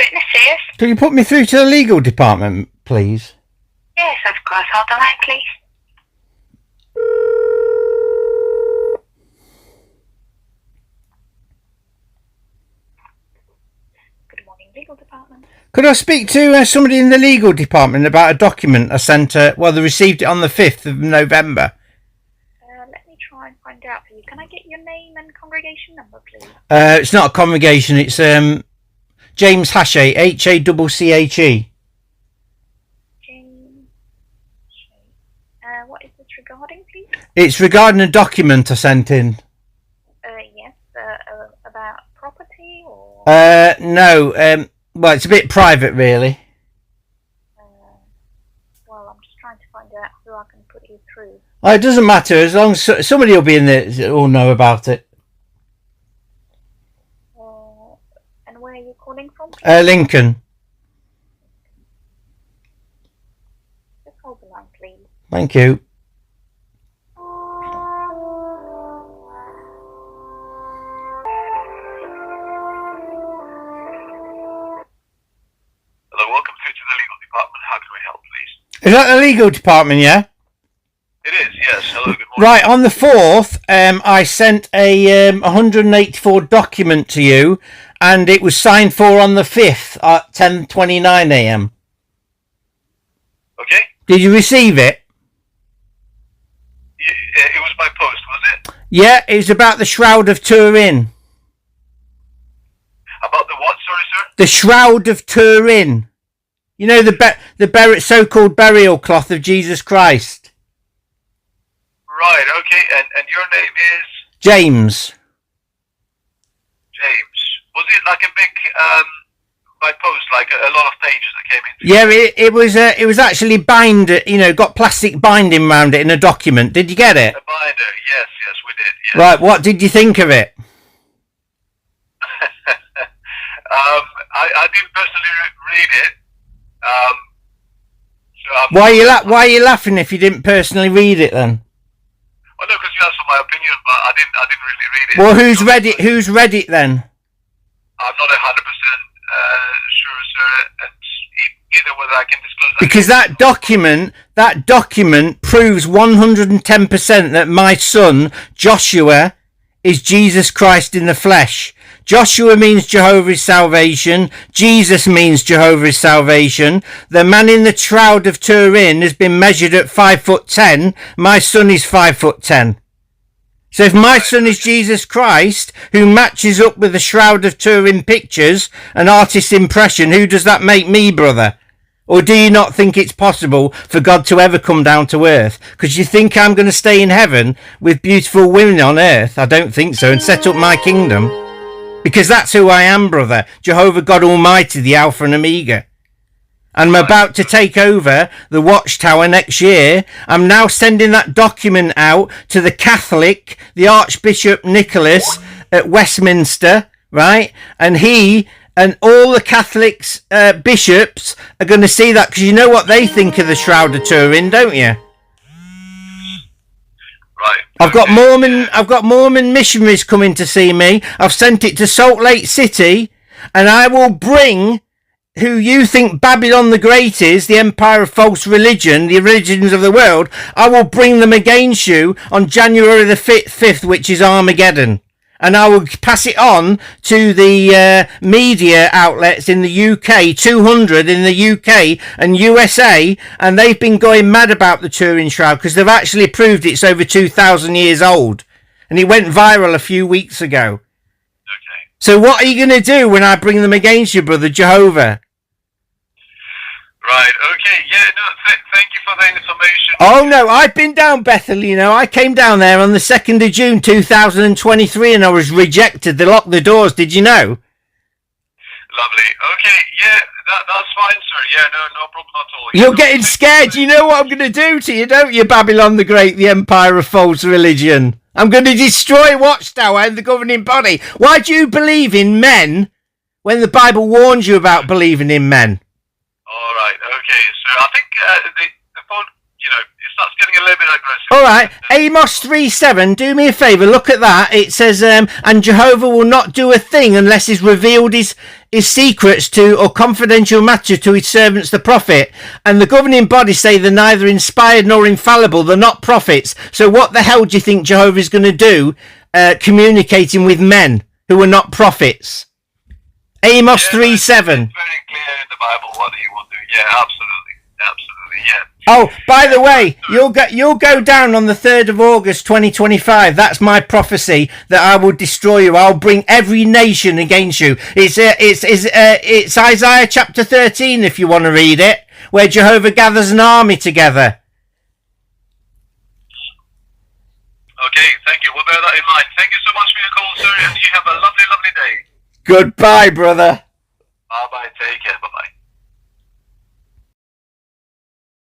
Witnesses? Could you put me through to the legal department, please? Yes, of course. Hold the line, please. Good morning, legal department. Could I speak to somebody in the legal department about a document I sent? They received it on the 5th of November. Let me try and find out for you. Can I get your name and congregation number, please? It's not a congregation. It's James Hacche, Hacche. James. What is this regarding, please? It's regarding a document I sent in. Yes. About property or? No. Well, it's a bit private, really. Well, I'm just trying to find out who I can put you through. Oh, it doesn't matter as long as somebody will be in there that will know about it. And where are you calling from? Lincoln. Just hold the line, please. Thank you. Hello, welcome through to the legal department. How can we help, please? Is that the legal department, yeah? It is, yes. Hello, good morning. Right, on the 4th, I sent a 184 document to you, and it was signed for on the 5th at 10:29 a.m. Okay. Did you receive it? It was by post, was it? Yeah, it was about the Shroud of Turin. About the what, sorry, sir? The Shroud of Turin. You know, the so-called burial cloth of Jesus Christ. Right, okay, and your name is? James. James. Was it like a big, by post, like a lot of pages that came in? Yeah, it was actually got plastic binding around it in a document. Did you get it? A binder, yes, we did, yes. Right, what did you think of it? I didn't personally read it. Why are you laughing if you didn't personally read it then? Well, no, because you asked for my opinion, but I didn't really read it. Well, who's read it then? I'm not 100% sure, sir, and either whether I can disclose that. Because that document proves 110% that my son, Joshua, is Jesus Christ in the flesh. Joshua means Jehovah's salvation. Jesus means Jehovah's salvation. The man in the Shroud of Turin has been measured at 5'10". My son is 5'10". So if my son is Jesus Christ, who matches up with the Shroud of Turin pictures, an artist's impression, who does that make me, brother? Or do you not think it's possible for God to ever come down to earth? Because you think I'm going to stay in heaven with beautiful women on earth? I don't think so, and set up my kingdom. Because that's who I am, brother. Jehovah God Almighty, the Alpha and Omega. And I'm about to take over the Watchtower next year. I'm now sending that document out to the Catholic, the Archbishop Nicholas at Westminster, right? And he and all the Catholics, bishops are going to see that, because you know what they think of the Shroud of Turin, don't you? Right. I've got Mormon missionaries coming to see me. I've sent it to Salt Lake City, and I will bring who you think Babylon the Great is, the empire of false religion, the religions of the world. I will bring them against you on January the 5th, which is Armageddon. And I will pass it on to the media outlets in the UK, 200 in the UK and USA, and they've been going mad about the Turin Shroud because they've actually proved it's over 2,000 years old. And it went viral a few weeks ago. Okay. So what are you going to do when I bring them against you, brother Jehovah? Right, okay, yeah, no, thank you for the information. Oh no, I've been down Bethel, you know. I came down there on the 2nd of June 2023 and I was rejected. They locked the doors, did you know? Lovely, okay, yeah, that's fine, sir, yeah, no problem at all. You're getting scared. You know what I'm going to do to you, don't you, Babylon the Great, the empire of false religion? I'm going to destroy Watchtower and the governing body. Why do you believe in men when the Bible warns you about believing in men? All right, okay, so I think the phone, it starts getting a little bit aggressive. All right, Amos 3:7, do me a favour, look at that. It says, and Jehovah will not do a thing unless he's revealed his secrets to or confidential matter to his servants the prophet, and the governing body say they're neither inspired nor infallible, they're not prophets. So what the hell do you think Jehovah is going to do communicating with men who are not prophets? Amos 3:7. It's very clear in the Bible what he will do. Yeah, absolutely, yeah. Oh, by the way, you'll go down on the 3rd of August 2025. That's my prophecy, that I will destroy you. I'll bring every nation against you. It's Isaiah chapter 13 if you want to read it, where Jehovah gathers an army together. Okay, thank you. We'll bear that in mind. Thank you so much for your call, sir, and you have a lovely, lovely day. Goodbye, brother. Bye-bye. Take care. Bye-bye.